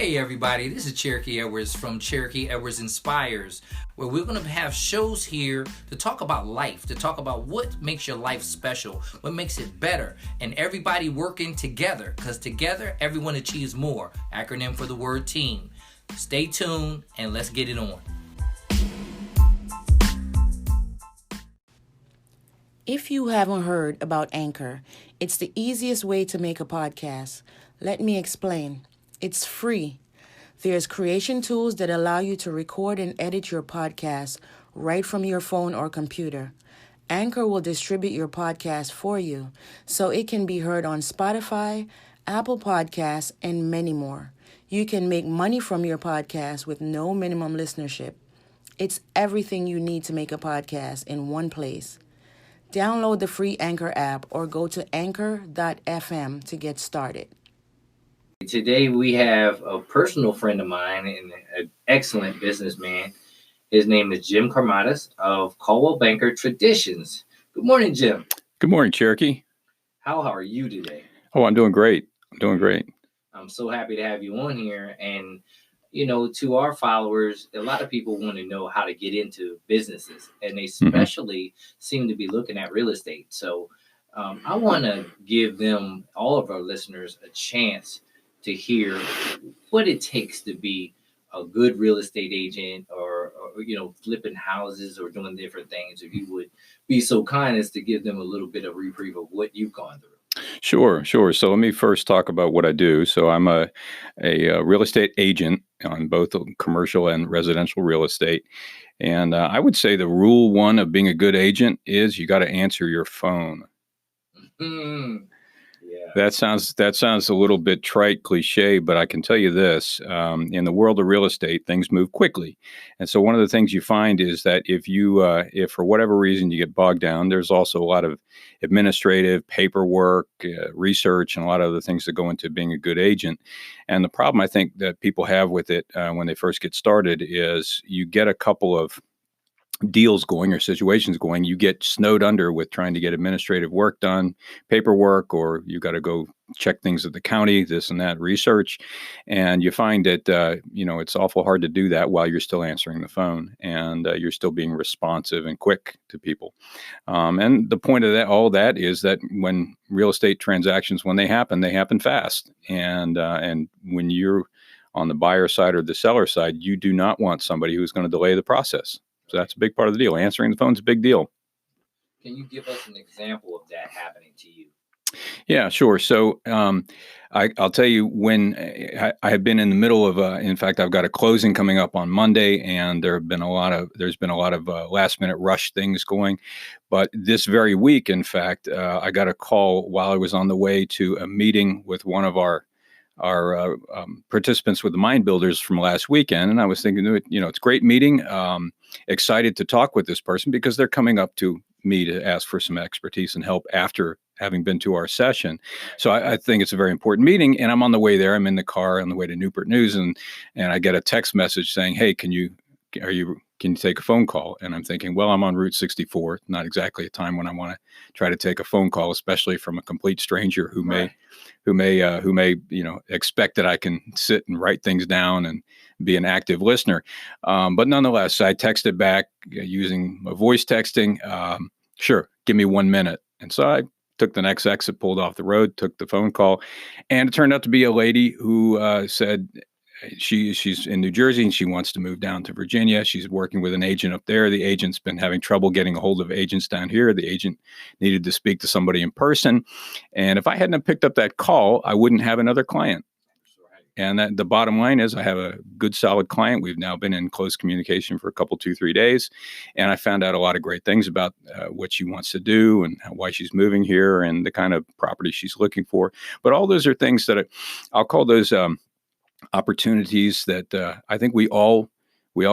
Hey everybody, this is Cherokee Edwards from Cherokee Edwards Inspires, where we're going to have shows here to talk about life, to talk about what makes your life special, what makes it better, and everybody working together, because together everyone achieves more. Acronym for the word team. Stay tuned and let's get it on. If you haven't heard about Anchor, it's the easiest way to make a podcast. Let me explain. It's free. There's creation tools that allow you to record and edit your podcast right from your phone or computer. Anchor will distribute your podcast for you so it can be heard on Spotify, Apple Podcasts, and many more. You can make money from your podcast with no minimum listenership. It's everything you need to make a podcast in one place. Download the free Anchor app or go to anchor.fm to get started. Today we have a personal friend of mine and an excellent businessman. His name is Jim Kourmadas of Coldwell Banker Traditions. Good morning, Jim. Good morning, Cherokee. How are you today? Oh, I'm doing great. I'm so happy to have you on here. And, you know, to our followers, a lot of people want to know how to get into businesses, and they especially seem to be looking at real estate. So I want to give them, all of our listeners, a chance to hear what it takes to be a good real estate agent or flipping houses or doing different things. If you would be so kind as to give them a little bit of reprieve of what you've gone through. Sure. So let me first talk about what I do. So I'm a real estate agent on both commercial and residential real estate. And I would say the rule one of being a good agent is you got to answer your phone. Yeah. That sounds a little bit trite, cliche, but I can tell you this: in the world of real estate, things move quickly, and so one of the things you find is that if for whatever reason you get bogged down, there's also a lot of administrative paperwork, research, and a lot of other things that go into being a good agent. And the problem I think that people have with it when they first get started is you get a couple of deals going or situations going, you get snowed under with trying to get administrative work done, paperwork, or you got to go check things at the county, this and that, research. And you find that, it's awful hard to do that while you're still answering the phone and you're still being responsive and quick to people. And the point of all that is that when real estate transactions, when they happen fast. And when you're on the buyer side or the seller side, you do not want somebody who's going to delay the process. So that's a big part of the deal. Answering the phone is a big deal. Can you give us an example of that happening to you? Yeah, sure. So I'll tell you when I have been in the middle of, in fact, I've got a closing coming up on Monday, and there's been a lot of last minute rush things going. But this very week, in fact, I got a call while I was on the way to a meeting with one of our participants with the Mind Builders from last weekend. And I was thinking, it's a great meeting. Excited to talk with this person because they're coming up to me to ask for some expertise and help after having been to our session. So I think it's a very important meeting. And I'm on the way there. I'm in the car on the way to Newport News, and I get a text message saying, "Hey, can you take a phone call?" And I'm thinking, well, I'm on Route 64, not exactly a time when I want to try to take a phone call, especially from a complete stranger who may expect that I can sit and write things down and be an active listener. But nonetheless, I texted back using a voice texting. Sure, give me 1 minute. And so I took the next exit, pulled off the road, took the phone call, and it turned out to be a lady who said she's in New Jersey and she wants to move down to Virginia. She's working with an agent up there. The agent's been having trouble getting a hold of agents down here. The agent needed to speak to somebody in person. And if I hadn't have picked up that call, I wouldn't have another client. And that the bottom line is I have a good, solid client. We've now been in close communication for a couple, 2-3 days. And I found out a lot of great things about what she wants to do and why she's moving here and the kind of property she's looking for. But all those are things that I'll call those opportunities that I think we all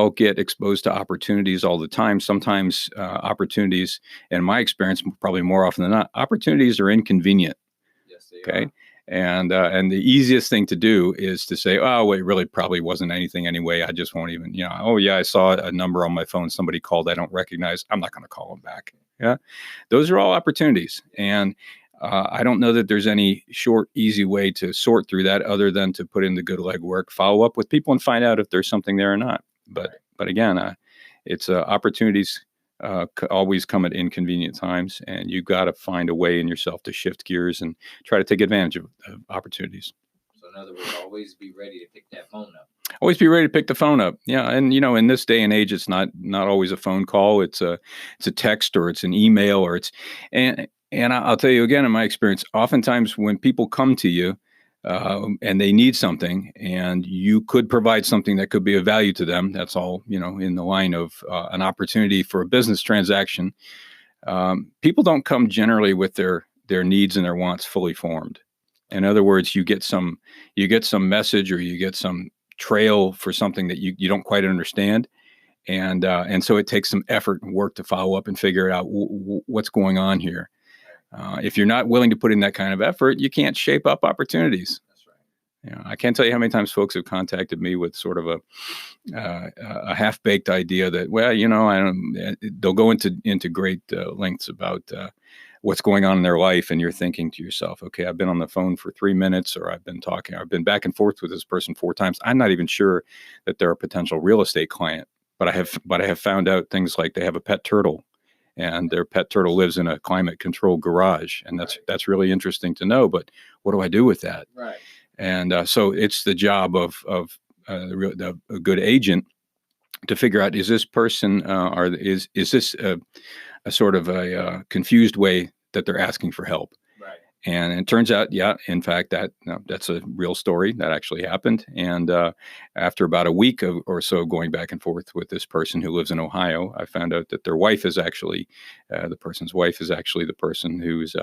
get exposed to opportunities all the time. Sometimes opportunities, in my experience, probably more often than not, opportunities are inconvenient. Yes, they okay. are. And the easiest thing to do is to say, oh, well, it really probably wasn't anything anyway. I just won't even, oh yeah, I saw a number on my phone. Somebody called I don't recognize. I'm not going to call them back. Yeah. Those are all opportunities. And I don't know that there's any short, easy way to sort through that other than to put in the good legwork, follow up with people, and find out if there's something there or not. But again, it's opportunities always come at inconvenient times, and you got to find a way in yourself to shift gears and try to take advantage of opportunities. So in other words, always be ready to pick that phone up. Always be ready to pick the phone up. Yeah, and in this day and age, it's not always a phone call. It's a text, or it's an email, or it's and I'll tell you again, in my experience, oftentimes when people come to you and they need something, and you could provide something that could be of value to them, that's all in the line of an opportunity for a business transaction. People don't come generally with their needs and their wants fully formed. In other words, you get some message, or you get some trail for something that you don't quite understand. And so it takes some effort and work to follow up and figure out what's going on here. If you're not willing to put in that kind of effort, you can't shape up opportunities. That's right. I can't tell you how many times folks have contacted me with sort of a half-baked idea that, well, I don't. They'll go into great lengths about what's going on in their life, and you're thinking to yourself, okay, I've been on the phone for 3 minutes, or I've been back and forth with this person 4 times. I'm not even sure that they're a potential real estate client, but I have found out things like they have a pet turtle, and their pet turtle lives in a climate controlled garage, and that's really interesting to know. But what do I do with that? Right. And so it's the job of a good agent to figure out, is this person is this a sort of a confused way that they're asking for help? Right. And it turns out, yeah, in fact, that's a real story that actually happened. And after about a week or so going back and forth with this person who lives in Ohio, I found out that their wife is actually, the person's wife is actually the person who's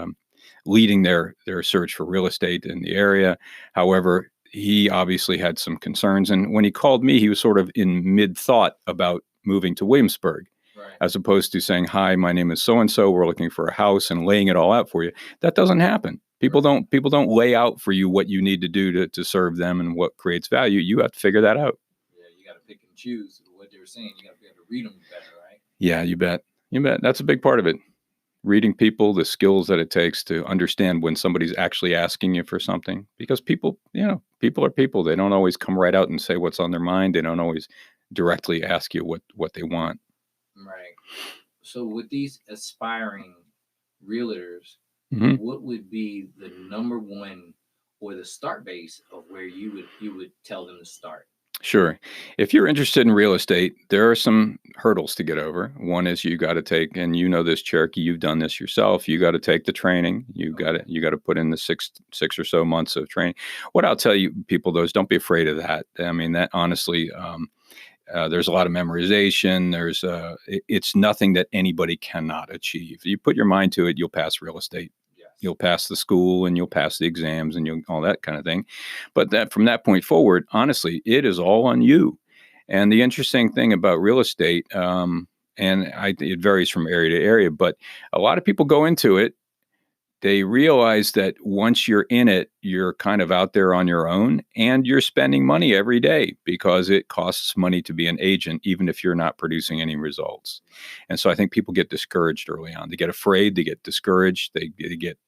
leading their search for real estate in the area. However, he obviously had some concerns. And when he called me, he was sort of in mid-thought about moving to Williamsburg. Right. As opposed to saying, hi, my name is so-and-so, we're looking for a house, and laying it all out for you. That doesn't happen. People don't lay out for you what you need to do to serve them and what creates value. You have to figure that out. Yeah, you got to pick and choose what they were saying. You got to be able to read them better, right? Yeah, you bet. That's a big part of it. Reading people, the skills that it takes to understand when somebody's actually asking you for something. Because people are people. They don't always come right out and say what's on their mind. They don't always directly ask you what they want. Right. So with these aspiring realtors, mm-hmm. what would be the number one or the start base of where you would tell them to start? Sure. If you're interested in real estate, there are some hurdles to get over. One is you got to take, and this, Cherokee, you've done this yourself. You got to take the training. You got to put in the six or so months of training. What I'll tell you people, though, is don't be afraid of that. I mean, that honestly, there's a lot of memorization. It's nothing that anybody cannot achieve. You put your mind to it, you'll pass real estate. Yes. You'll pass the school, and you'll pass the exams, and all that kind of thing. But from that point forward, honestly, it is all on you. And the interesting thing about real estate, it varies from area to area, but a lot of people go into it. They realize that once you're in it, you're kind of out there on your own, and you're spending money every day because it costs money to be an agent, even if you're not producing any results. And so I think people get discouraged early on. They get afraid, they get discouraged, they get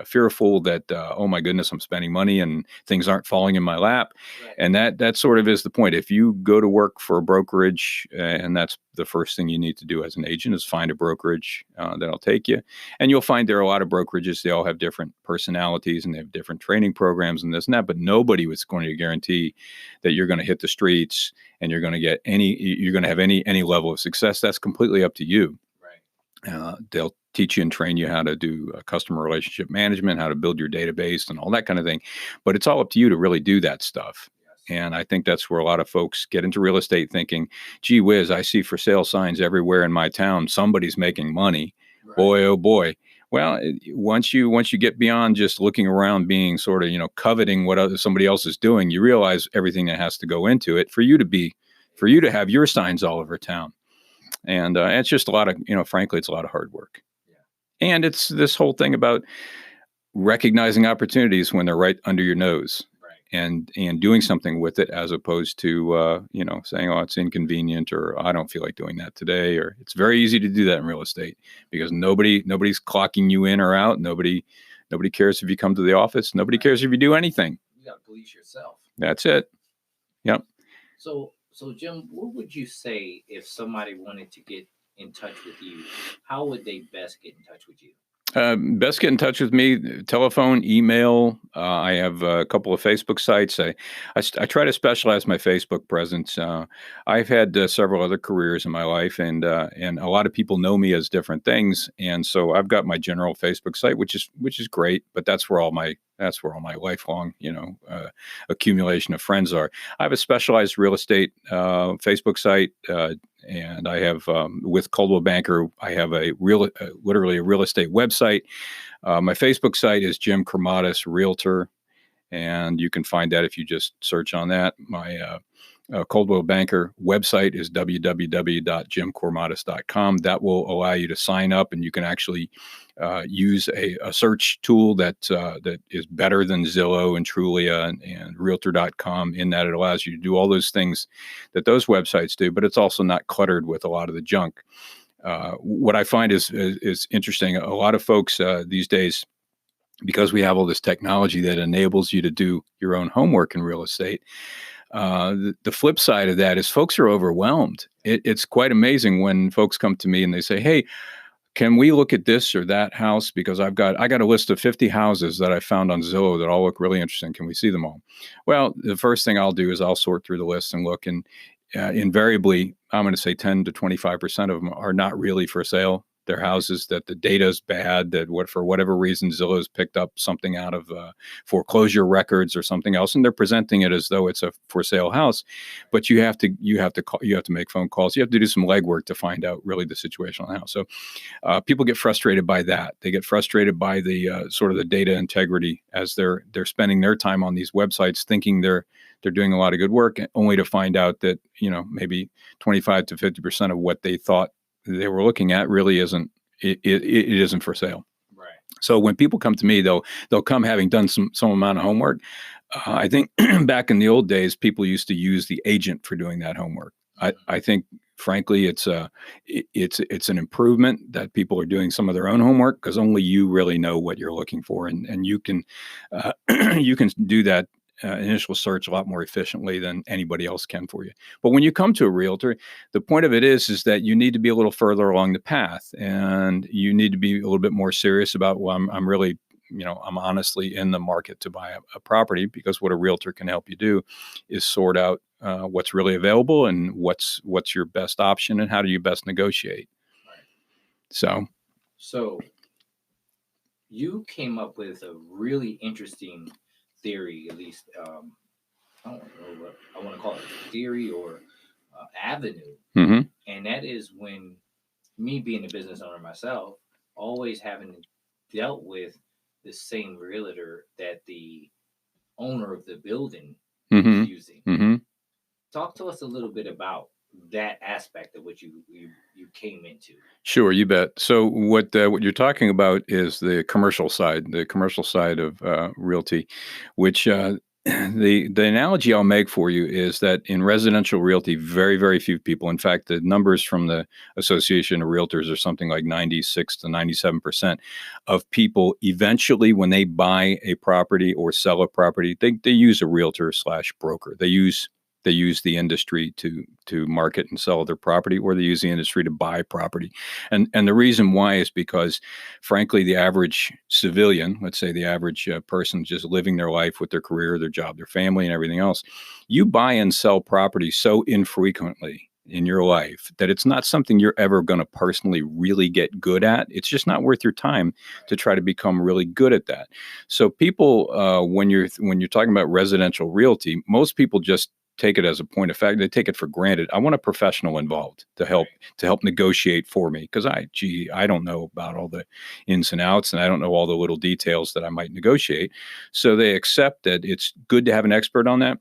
fearful that, oh my goodness, I'm spending money and things aren't falling in my lap. Right. And that sort of is the point. If you go to work for a brokerage, and that's the first thing you need to do as an agent, is find a brokerage that'll take you. And you'll find there are a lot of brokerages. They all have different personalities, and they have different training programs and this and that, but nobody was going to guarantee that you're going to hit the streets and you're going to have any level of success. That's completely up to you. Right. They'll teach you and train you how to do customer relationship management, how to build your database and all that kind of thing. But it's all up to you to really do that stuff. Yes. And I think that's where a lot of folks get into real estate thinking, gee whiz, I see for sale signs everywhere in my town. Somebody's making money. Right. Boy, oh boy. Well, once you get beyond just looking around being sort of, coveting what somebody else is doing, you realize everything that has to go into it for you to have your signs all over town. And it's just a lot of, frankly, it's a lot of hard work. Yeah. And it's this whole thing about recognizing opportunities when they're right under your nose. Right. and doing something with it, as opposed to saying, oh, it's inconvenient, or I don't feel like doing that today. Or it's very easy to do that in real estate because nobody's clocking you in or out. Nobody cares if you come to the office. Nobody cares if you do anything. You got to police yourself. That's it. Yep. So Jim, what would you say if somebody wanted to get in touch with you? How would they best get in touch with you? Best get in touch with me, telephone, email. I have a couple of Facebook sites. I try to specialize my Facebook presence. I've had several other careers in my life, and a lot of people know me as different things. And so I've got my general Facebook site, which is great, but that's where all my lifelong, accumulation of friends are. I have a specialized real estate Facebook site. And I have, with Coldwell Banker, I have literally a real estate website. My Facebook site is Jim Kourmadas Realtor, and you can find that if you just search on that. My Coldwell Banker website is www.jimkourmadas.com. That will allow you to sign up, and you can actually use a search tool that is better than Zillow and Trulia and Realtor.com, in that it allows you to do all those things that those websites do, but it's also not cluttered with a lot of the junk. What I find is interesting. A lot of folks these days, because we have all this technology that enables you to do your own homework in real estate, the flip side of that is folks are overwhelmed. It's quite amazing when folks come to me and they say, hey, can we look at this or that house? Because I got a list of 50 houses that I found on Zillow that all look really interesting. Can we see them all? Well, the first thing I'll do is I'll sort through the list and look, and invariably, I'm going to say 10 to 25% of them are not really for sale. They're houses that the data is bad, that for whatever reason Zillow's picked up something out of foreclosure records or something else, and they're presenting it as though it's a for sale house. But you have to make phone calls. You have to do some legwork to find out really the situation on the house. So people get frustrated by that. They get frustrated by the sort of the data integrity as they're spending their time on these websites, thinking they're doing a lot of good work, only to find out that maybe 25 to 50% of what they thought they were looking at really isn't. It isn't for sale. Right. So when people come to me, they'll come having done some amount of homework. I think back in the old days, people used to use the agent for doing that homework. I think, frankly, it's an improvement that people are doing some of their own homework, because only you really know what you're looking for, and you can you can do that initial search a lot more efficiently than anybody else can for you. But when you come to a realtor, the point of it is that you need to be a little further along the path, and you need to be a little bit more serious about, well, I'm really, I'm honestly in the market to buy a property, because what a realtor can help you do is sort out what's really available and what's your best option and how do you best negotiate. Right. So you came up with a really interesting theory, at least I don't know what I want to call it, theory or avenue. Mm-hmm. And that is, when me being a business owner myself, always having dealt with the same realtor that the owner of the building is using. Mm-hmm. Talk to us a little bit about that aspect of what you came into. Sure, you bet. So what you're talking about is the commercial side of realty, which the analogy I'll make for you is that in residential realty, very, very few people, in fact, the numbers from the Association of Realtors are something like 96 to 97% of people eventually, when they buy a property or sell a property, they use a realtor / broker. They use the industry to market and sell their property, or they use the industry to buy property. And the reason why is because, frankly, the average civilian, let's say the average person just living their life with their career, their job, their family, and everything else, you buy and sell property so infrequently in your life that it's not something you're ever going to personally really get good at. It's just not worth your time to try to become really good at that. So people, when you're talking about residential realty, most people just take it as a point of fact. They take it for granted. I want a professional involved to help negotiate for me, because I don't know about all the ins and outs, and I don't know all the little details that I might negotiate. So they accept that it's good to have an expert on that.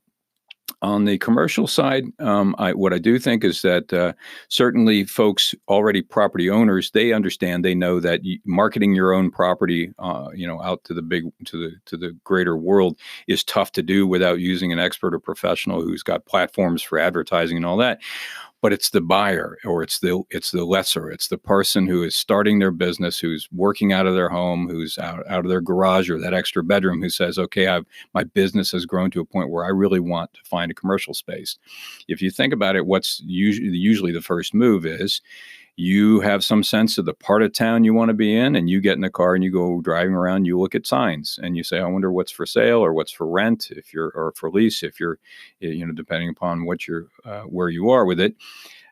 On the commercial side, what I do think is that certainly folks, already property owners, they understand, they know that marketing your own property, out to the greater world is tough to do without using an expert or professional who's got platforms for advertising and all that. But it's the buyer, or it's the lessor. It's the person who is starting their business, who's working out of their home, who's out of their garage or that extra bedroom, who says, okay, my business has grown to a point where I really want to find a commercial space. If you think about it, what's usually the first move is you have some sense of the part of town you want to be in, and you get in the car and you go driving around, you look at signs and you say, I wonder what's for sale or what's for rent, or for lease, if you're, depending upon what you're, where you are with it.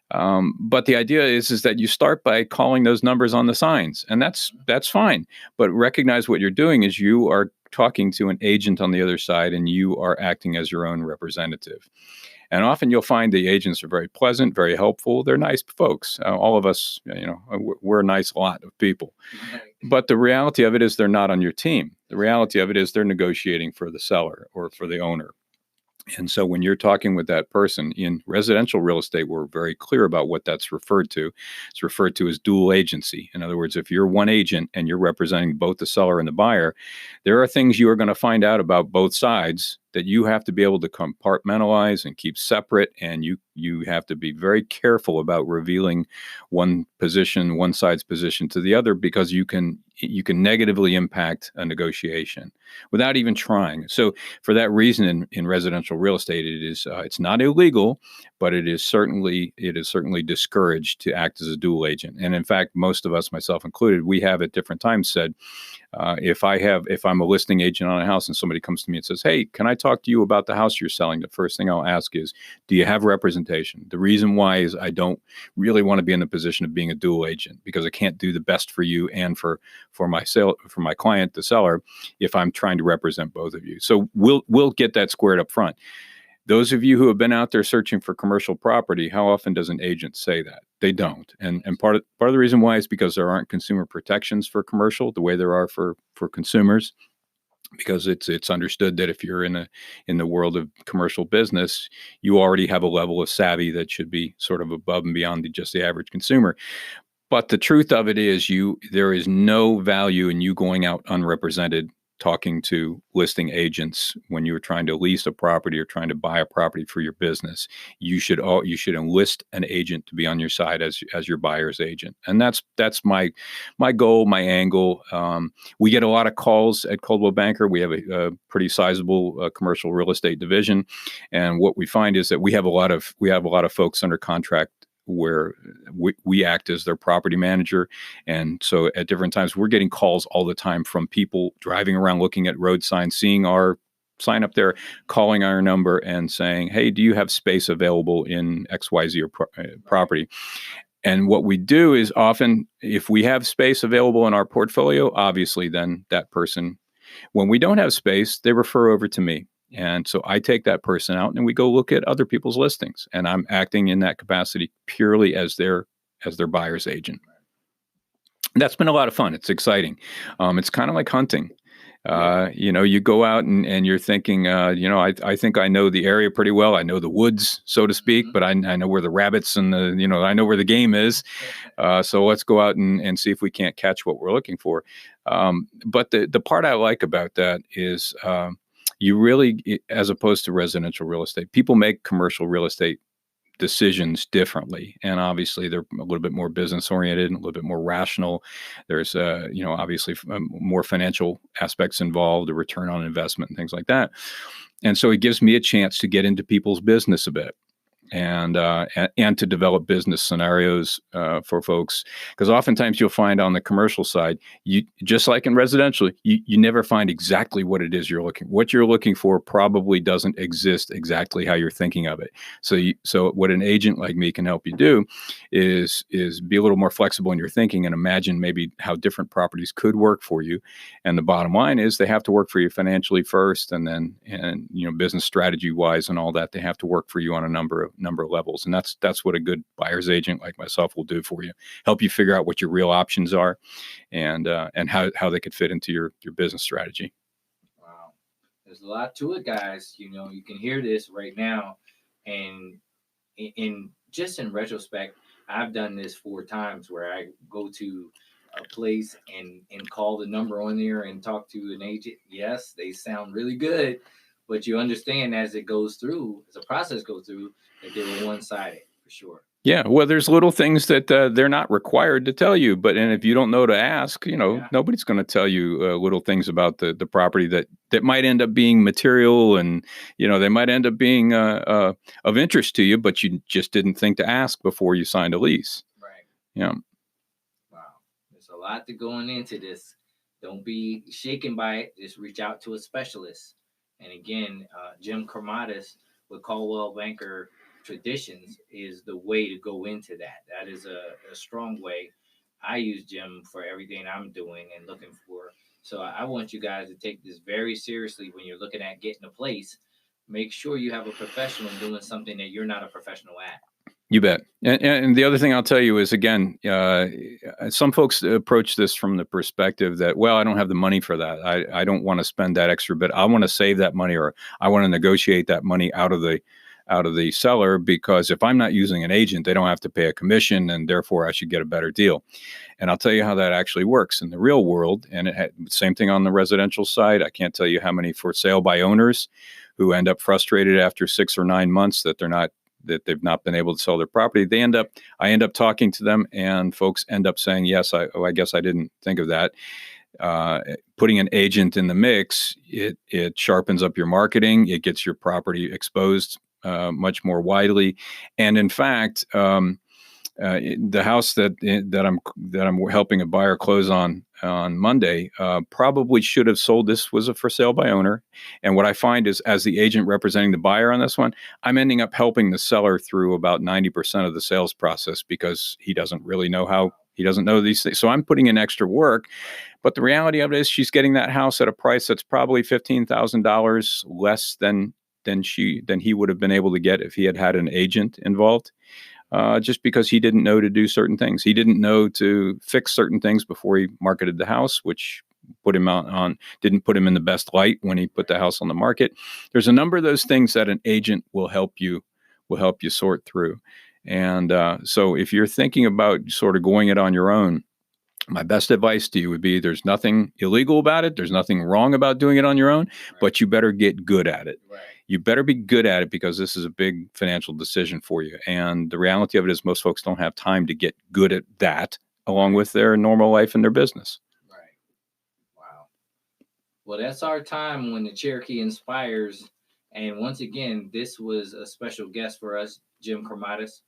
But the idea is that you start by calling those numbers on the signs, and that's fine. But recognize what you're doing is you are talking to an agent on the other side, and you are acting as your own representative. And often you'll find the agents are very pleasant, very helpful. They're nice folks. All of us, we're a nice lot of people. But the reality of it is they're not on your team. The reality of it is they're negotiating for the seller or for the owner. And so when you're talking with that person in residential real estate, we're very clear about what that's referred to. It's referred to as dual agency. In other words, if you're one agent and you're representing both the seller and the buyer, there are things you are going to find out about both sides that you have to be able to compartmentalize and keep separate. And you have to be very careful about revealing one side's position to the other, because you can negatively impact a negotiation without even trying. So for that reason, in residential real estate, it's not illegal, but it is certainly discouraged to act as a dual agent. And in fact, most of us, myself included, we have at different times said, if I'm a listing agent on a house and somebody comes to me and says, hey, can I talk to you about the house you're selling? The first thing I'll ask is, do you have representation? The reason why is I don't really want to be in the position of being a dual agent, because I can't do the best for you and for my client, the seller, if I'm trying to represent both of you. So we'll get that squared up front. Those of you who have been out there searching for commercial property, how often does an agent say that? They don't. And part of the reason why is because there aren't consumer protections for commercial the way there are for consumers, because it's understood that if you're in the world of commercial business, you already have a level of savvy that should be sort of above and beyond just the average consumer. But the truth of it is there is no value in you going out unrepresented talking to listing agents when you're trying to lease a property or trying to buy a property for your business. You should enlist an agent to be on your side as your buyer's agent. And that's my goal, my angle. We get a lot of calls at Coldwell Banker. We have a pretty sizable commercial real estate division. And what we find is that we have a lot of folks under contract where we act as their property manager. And so at different times, we're getting calls all the time from people driving around, looking at road signs, seeing our sign up there, calling our number and saying, hey, do you have space available in XYZ property? And what we do is often, if we have space available in our portfolio, obviously then that person, when we don't have space, they refer over to me. And so I take that person out and we go look at other people's listings, and I'm acting in that capacity purely as their buyer's agent. That's been a lot of fun. It's exciting. It's kind of like hunting. You go out and you're thinking, I think I know the area pretty well. I know the woods, so to speak, but I know where the rabbits and I know where the game is. So let's go out and see if we can't catch what we're looking for. But the part I like about that is, you really, as opposed to residential real estate, people make commercial real estate decisions differently. And obviously they're a little bit more business oriented and a little bit more rational. There's, obviously more financial aspects involved, a return on investment and things like that. And so it gives me a chance to get into people's business a bit. And to develop business scenarios for folks, because oftentimes you'll find on the commercial side, you just like in residential, you never find exactly what it is what you're looking for probably doesn't exist exactly how you're thinking of it. So what an agent like me can help you do is be a little more flexible in your thinking and imagine maybe how different properties could work for you. And the bottom line is they have to work for you financially first, and then business strategy wise and all that, they have to work for you on a number of levels. And that's what a good buyer's agent like myself will do for you. Help you figure out what your real options are and how they could fit into your business strategy. Wow. There's a lot to it, guys. You know, you can hear this right now, and just in retrospect, I've done this 4 times where I go to a place and call the number on there and talk to an agent. Yes, they sound really good, but you understand as it goes through, as the process goes through, that they were one sided for sure. Yeah, well, there's little things that they're not required to tell you, and if you don't know to ask, Yeah. nobody's going to tell you little things about the property that might end up being material, and they might end up being of interest to you, but you just didn't think to ask before you signed a lease. Right. Yeah. Wow. There's a lot to going into this. Don't be shaken by it. Just reach out to a specialist. And again, Jim Kourmadas with Coldwell Banker Traditions is the way to go into that. That is a strong way. I use Jim for everything I'm doing and looking for. So I want you guys to take this very seriously when you're looking at getting a place. Make sure you have a professional doing something that you're not a professional at. You bet. And the other thing I'll tell you is, again, some folks approach this from the perspective that, well, I don't have the money for that. I don't want to spend that extra bit. I want to save that money, or I want to negotiate that money out of the seller, because if I'm not using an agent, they don't have to pay a commission, and therefore I should get a better deal. And I'll tell you how that actually works in the real world. And same thing on the residential side. I can't tell you how many for sale by owners who end up frustrated after 6 or 9 months that they've not been able to sell their property. I end up talking to them, and folks end up saying, yes, I guess I didn't think of that. Putting an agent in the mix, it sharpens up your marketing. It gets your property exposed much more widely. And in fact, the house that I'm helping a buyer close on Monday probably should have sold. This was a for sale by owner, and what I find is, as the agent representing the buyer on this one, I'm ending up helping the seller through about 90% of the sales process, because he doesn't really know he doesn't know these things. So I'm putting in extra work, but the reality of it is she's getting that house at a price that's probably $15,000 less than he would have been able to get if he had an agent involved. Just because he didn't know to do certain things. He didn't know to fix certain things before he marketed the house, which didn't put him in the best light when he put the house on the market. There's a number of those things that an agent will help you sort through. And so if you're thinking about sort of going it on your own, my best advice to you would be, there's nothing illegal about it. There's nothing wrong about doing it on your own, but you better get good at it. Right. You better be good at it, because this is a big financial decision for you. And the reality of it is, most folks don't have time to get good at that along with their normal life and their business. Right. Wow. Well, that's our time when the Cherokee inspires. And once again, this was a special guest for us, Jim Kourmadas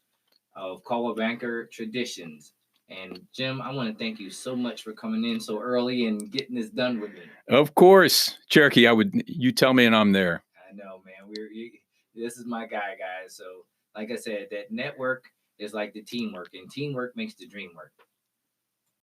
of Coldwell Banker Traditions. And Jim, I want to thank you so much for coming in so early and getting this done with me. Of course, Cherokee. You tell me and I'm there. I know, man. This is my guy, guys. So, like I said, that network is like the teamwork, and teamwork makes the dream work.